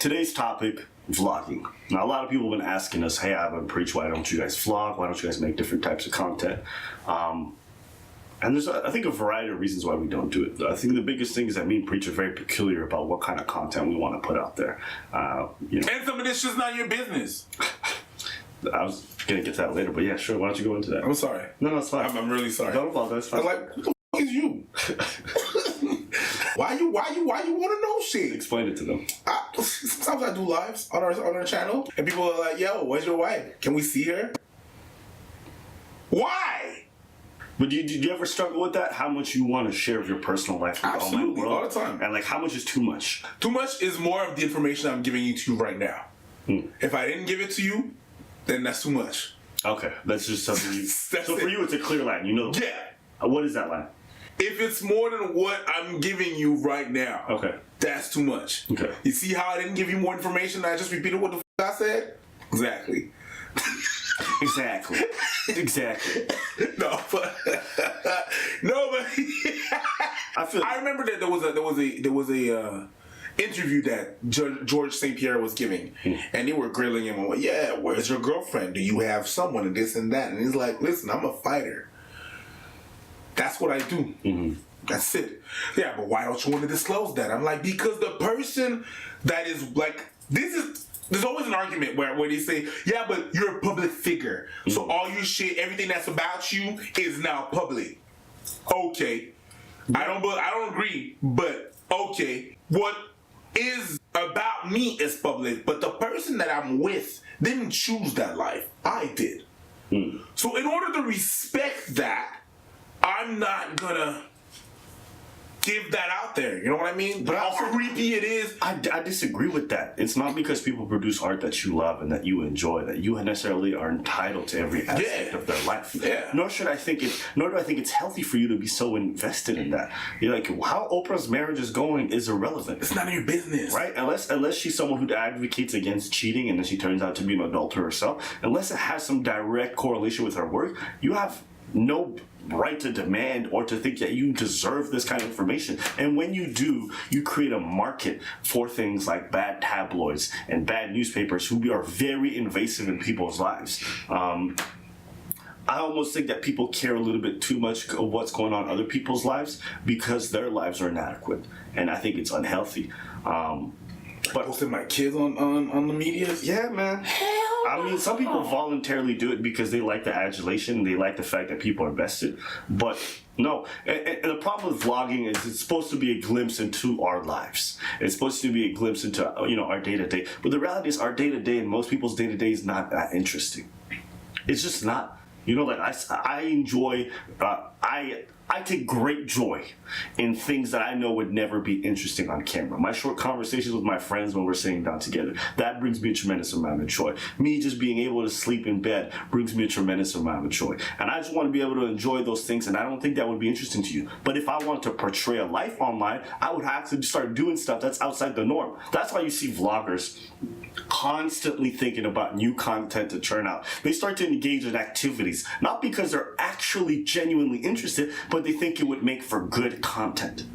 today's topic, vlogging. Now, a lot of people have been asking us, hey, I've been preach, why don't you guys vlog? Why don't you guys make different types of content? And there's, I think, a variety of reasons why we don't do it. I think the biggest thing is that me and Preach are very peculiar about what kind of content we want to put out there. And some of this just not your business. I was going to get to that later, but yeah, sure. Why don't you go into that? I'm sorry. No, it's fine. I'm really sorry. Don't apologize. I was like, who the f*** is you? Why you want to know shit? Explain it to them. Sometimes I do lives on our channel, and people are like, "Yo, where's your wife? Can we see her?" Why? But did you ever struggle with that? How much you want to share of your personal life with the online world? All the time. And like, how much is too much? Too much is more of the information I'm giving you to you right now. If I didn't give it to you, then that's too much. Okay, that's just something you... so for you, it's a clear line. You know? Yeah. What is that line? If it's more than what I'm giving you right now, okay, that's too much. Okay. You see how I didn't give you more information? I just repeated what the f*** I said? Exactly. Exactly. No, but I remember that there was a interview that George St. Pierre was giving, and they were grilling him on, yeah, where's your girlfriend? Do you have someone and this and that? And he's like, listen, I'm a fighter. That's what I do. That's it. Yeah, but why don't you want to disclose that? I'm like, because the person that is like, there's always an argument where they say, yeah, but you're a public figure. So all your shit, everything that's about you is now public. Okay. I don't agree, but okay. What is about me is public, but the person that I'm with didn't choose that life. I did. So in order to respect that, I'm not gonna give that out there. You know what I mean? But how creepy it is. I disagree with that. It's not because people produce art that you love and that you enjoy that you necessarily are entitled to every aspect of their life. Yeah. Nor do I think it's healthy for you to be so invested in that. You're like, how Oprah's marriage is going is irrelevant. It's none of your business, right? Unless she's someone who advocates against cheating and then she turns out to be an adulterer herself. Unless it has some direct correlation with her work, you have no right to demand or to think that you deserve this kind of information. And when you do, you create a market for things like bad tabloids and bad newspapers who are very invasive in people's lives. I almost think that people care a little bit too much of what's going on in other people's lives because their lives are inadequate, and I think it's unhealthy. But posting my kids on the media? Yeah, man. I mean, some people voluntarily do it because they like the adulation, they like the fact that people are vested. But no, and the problem with vlogging is it's supposed to be a glimpse into our lives. It's supposed to be a glimpse into our day-to-day. But the reality is our day-to-day and most people's day-to-day is not that interesting. It's just not. Like I enjoy, I take great joy in things that I know would never be interesting on camera. My short conversations with my friends when we're sitting down together, that brings me a tremendous amount of joy. Me just being able to sleep in bed brings me a tremendous amount of joy. And I just want to be able to enjoy those things, and I don't think that would be interesting to you. But if I want to portray a life online, I would have to start doing stuff that's outside the norm. That's why you see vloggers constantly thinking about new content to churn out. They start to engage in activities, not because they're actually genuinely interested, but they think it would make for good content.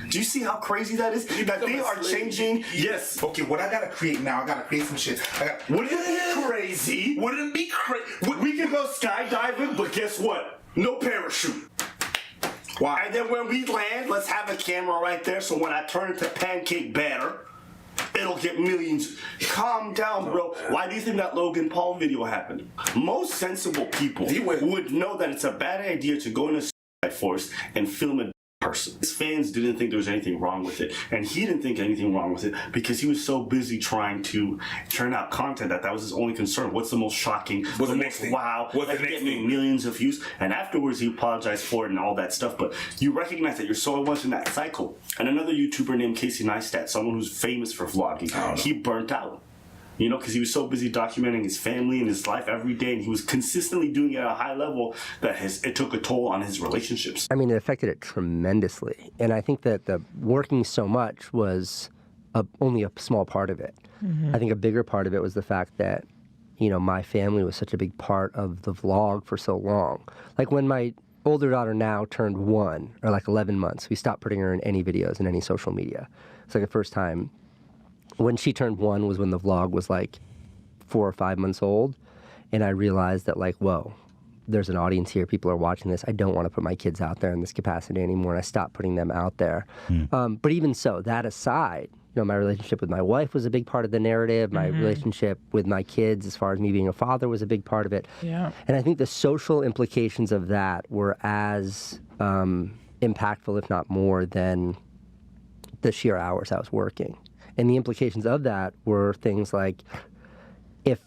Do you see how crazy that is? That they are changing. Yes. Okay, what I gotta create now, I gotta create some shit. Wouldn't it be crazy? Wouldn't it be crazy? We can go skydiving, but guess what? No parachute. Why? And then when we land, let's have a camera right there so when I turn into pancake batter, it'll get millions. Calm down, bro. Why do you think that Logan Paul video happened? Most sensible people would know that it's a bad idea to go in a forest and film a person. His fans didn't think there was anything wrong with it, and he didn't think anything wrong with it because he was so busy trying to churn out content that was his only concern. What's the most shocking? What's the next thing? Wow. What's the next thing? Millions of views, and afterwards he apologized for it and all that stuff. But you recognize that you're so much in that cycle. And another YouTuber named Casey Neistat, someone who's famous for vlogging, he burnt out. Because he was so busy documenting his family and his life every day, and he was consistently doing it at a high level that it took a toll on his relationships. I mean, it affected it tremendously. And I think that the working so much was only a small part of it. I think a bigger part of it was the fact that, my family was such a big part of the vlog for so long. Like when my older daughter now turned 1, or like 11 months, we stopped putting her in any videos in any social media. It's like the first time when she turned 1 was when the vlog was like 4 or 5 months old. And I realized that, like, whoa, there's an audience here. People are watching this. I don't want to put my kids out there in this capacity anymore. And I stopped putting them out there. But even so, that aside, you know, my relationship with my wife was a big part of the narrative. My relationship with my kids, as far as me being a father, was a big part of it. Yeah. And I think the social implications of that were as impactful, if not more, than the sheer hours I was working. And the implications of that were things like, if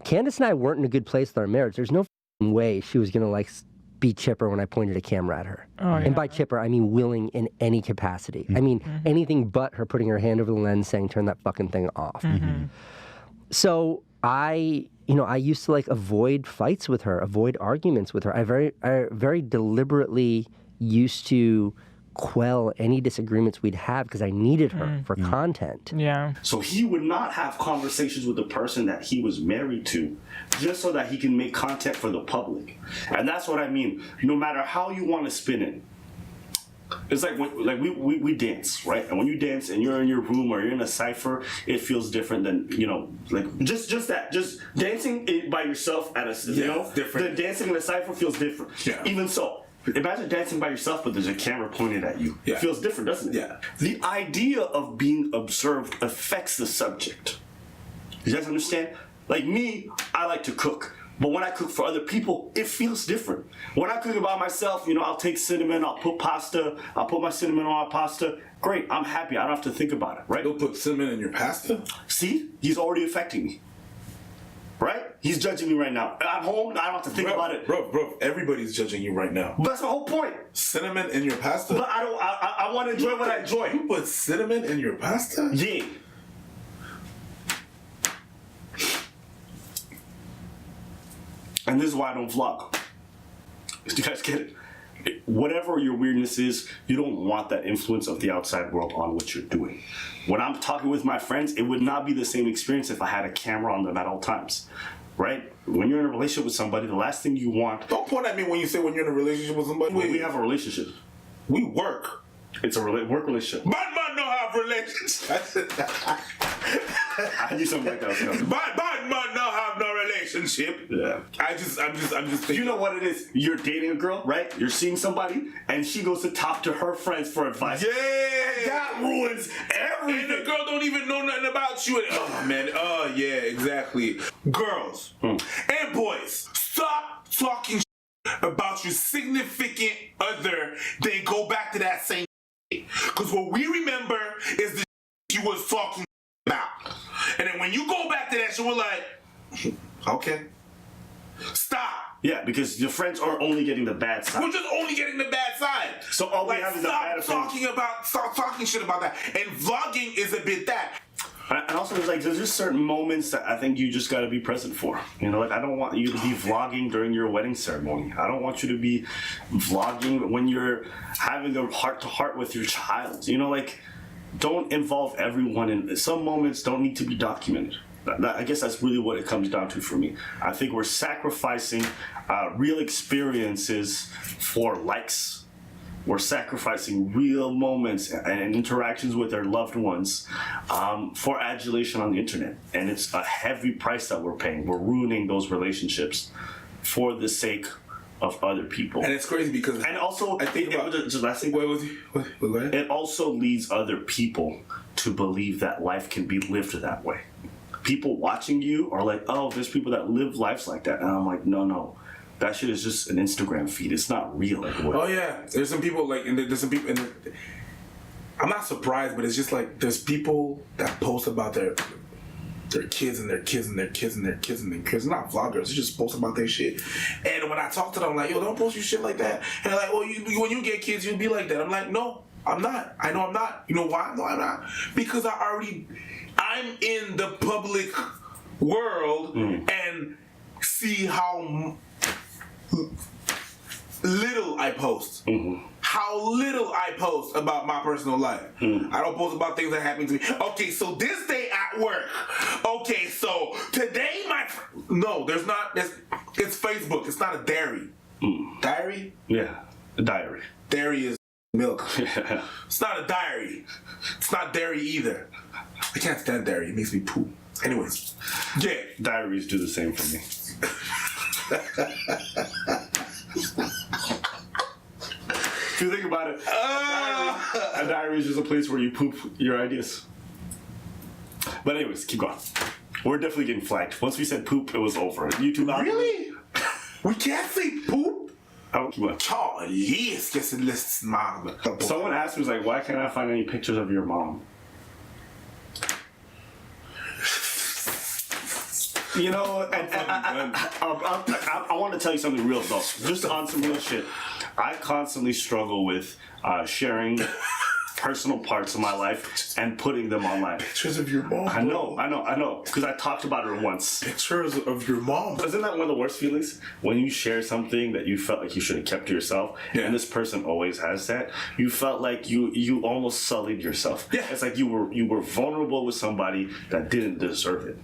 Candace and I weren't in a good place with our marriage, there's no way she was going to, like, be chipper when I pointed a camera at her. Oh, yeah. And by chipper, I mean willing in any capacity. I mean anything but her putting her hand over the lens saying, turn that fucking thing off. So I used to, like, avoid fights with her, avoid arguments with her. I very deliberately used to quell any disagreements we'd have because I needed her for content. Yeah. So he would not have conversations with the person that he was married to just so that he can make content for the public. And that's what I mean. No matter how you want to spin it, it's like we dance, right? And when you dance and you're in your room or you're in a cypher, it feels different than, you know, like just dancing by yourself at a, you know, different. The dancing in a cypher feels different. Yeah. Even so, imagine dancing by yourself, but there's a camera pointed at you. Yeah. It feels different, doesn't it? Yeah. The idea of being observed affects the subject. You guys understand? Like me, I like to cook. But when I cook for other people, it feels different. When I cook by myself, you know, I'll take cinnamon, I'll put my cinnamon on my pasta. Great, I'm happy. I don't have to think about it, right? You'll put cinnamon in your pasta? See? He's already affecting me. Right? He's judging me right now. I'm home, I don't have to think about it. Bro, everybody's judging you right now. But that's the whole point. Cinnamon in your pasta? But I want to enjoy what I enjoy. You put cinnamon in your pasta? Yeah. And this is why I don't vlog. You guys get it? Whatever your weirdness is, you don't want that influence of the outside world on what you're doing. When I'm talking with my friends, it would not be the same experience if I had a camera on them at all times, right? When you're in a relationship with somebody, the last thing you want... Don't point at me when you say when you're in a relationship with somebody. We have a relationship. We work. It's a work relationship. Bad man don't have relationship. I knew something like that was coming. Bad man don't have no relationship. Yeah. I'm just thinking. You know what it is? You're dating a girl, right? You're seeing somebody, and she goes to talk to her friends for advice. Yeah. That ruins everything. And the girl don't even know nothing about you. Oh, man. Oh, yeah, exactly. Girls and boys, stop talking about your significant other, then go back to that same because what we remember is the you was talking about. And then when you go back to that shit, we're like, okay, stop. Yeah, because your friends are only getting the bad side. We're just only getting the bad side. So all we have is the bad stop talking shit about that. And vlogging is a bit that. And also, there's just certain moments that I think you just got to be present for. You know, like I don't want you to be vlogging during your wedding ceremony. I don't want you to be vlogging when you're having a heart-to-heart with your child. You know, like don't involve everyone in some moments. Don't need to be documented. I guess that's really what it comes down to for me. I think we're sacrificing real experiences for likes. We're sacrificing real moments and interactions with our loved ones for adulation on the internet. And it's a heavy price that we're paying. We're ruining those relationships for the sake of other people. And it's crazy because... And also, it also leads other people to believe that life can be lived that way. People watching you are like, oh, there's people that live lives like that. And I'm like, no. That shit is just an Instagram feed. It's not real. Oh yeah, there's some people like, and there's some people, and I'm not surprised, but it's just like there's people that post about their kids and their kids and their kids and their kids and their kids. Not vloggers. They just post about their shit. And when I talk to them, I'm like, yo, don't post your shit like that. And they're like, well, when you get kids, you'll be like that. I'm like, no, I'm not. I know I'm not. You know why? No, I'm not. Because I'm in the public world and see how little I post. How little I post about my personal life. I don't post about things that happen to me. Okay, so this day at work. Okay, so today no, there's not. It's Facebook. It's not a diary. Diary? Yeah, a diary. Dairy is milk. It's not a diary. It's not dairy either. I can't stand dairy. It makes me poop. Anyways, yeah. Diaries do the same for me. If you think about it, a diary is just a place where you poop your ideas. But anyways, keep going. We're definitely getting flagged. Once we said poop, it was over. YouTube algorithm. Really? We can't say poop? Oh, keep going. Charlie, esquece de smile. Someone asked me, was like, why can't I find any pictures of your mom? You know, and I want to tell you something real though. Just on some real shit. I constantly struggle with sharing personal parts of my life and putting them online. Pictures of your mom. I know. Because I talked about her once. Pictures of your mom. Isn't that one of the worst feelings? When you share something that you felt like you should have kept to yourself, and this person always has that, you felt like you almost sullied yourself. Yeah. It's like you were vulnerable with somebody that didn't deserve it.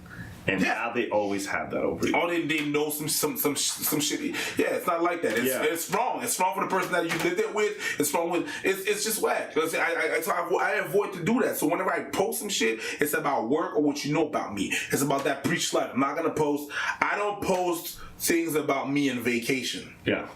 And now they always have that over you. Oh, they know some shit. Yeah, it's not like that. It's wrong. It's wrong for the person that you lived it with. It's wrong with. It's just whack. I avoid to do that. So whenever I post some shit, it's about work or what you know about me. It's about that preach life. I'm not gonna post. I don't post things about me and vacation. Yeah.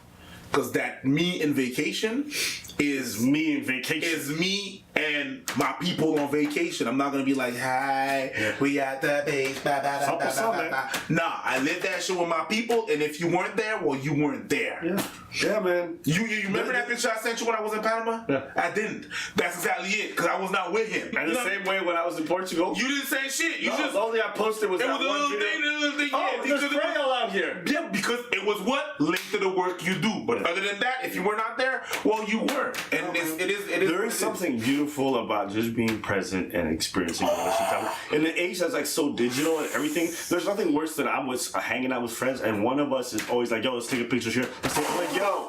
Because that me and vacation is me and vacation. Is me and my people on vacation. I'm not gonna be like, hi, we at the base. Nah, I live that shit with my people, and if you weren't there, well, you weren't there. Yeah, man. You remember that picture I sent you when I was in Panama? Yeah. I didn't. That's exactly it, because I was not with him. And the same way when I was in Portugal. You didn't say shit. You just the only I posted was it that was a one little video. thing. Oh, there's Crayola out here. Yeah, because it was what linked to the work you do. But other than that, if you were not there, well, you weren't. And it is. There is something beautiful about just being present and experiencing relationship. In the age that's like so digital and everything, there's nothing worse than I'm with hanging out with friends and one of us is always like, yo, let's take a picture here. I'm like, yo,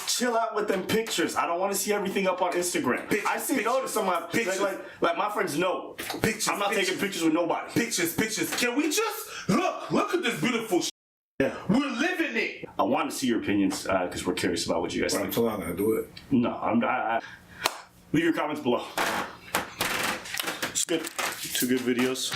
chill out with them pictures. I don't want to see everything up on Instagram. I say no to some of my pictures. Like my friends know. Pictures. I'm not taking pictures with nobody. Pictures. Can we just look at this beautiful Yeah. We're living it. I want to see your opinions because we're curious about what you guys think. I'm still not gonna do it. No, leave your comments below. It's good. 2 good videos.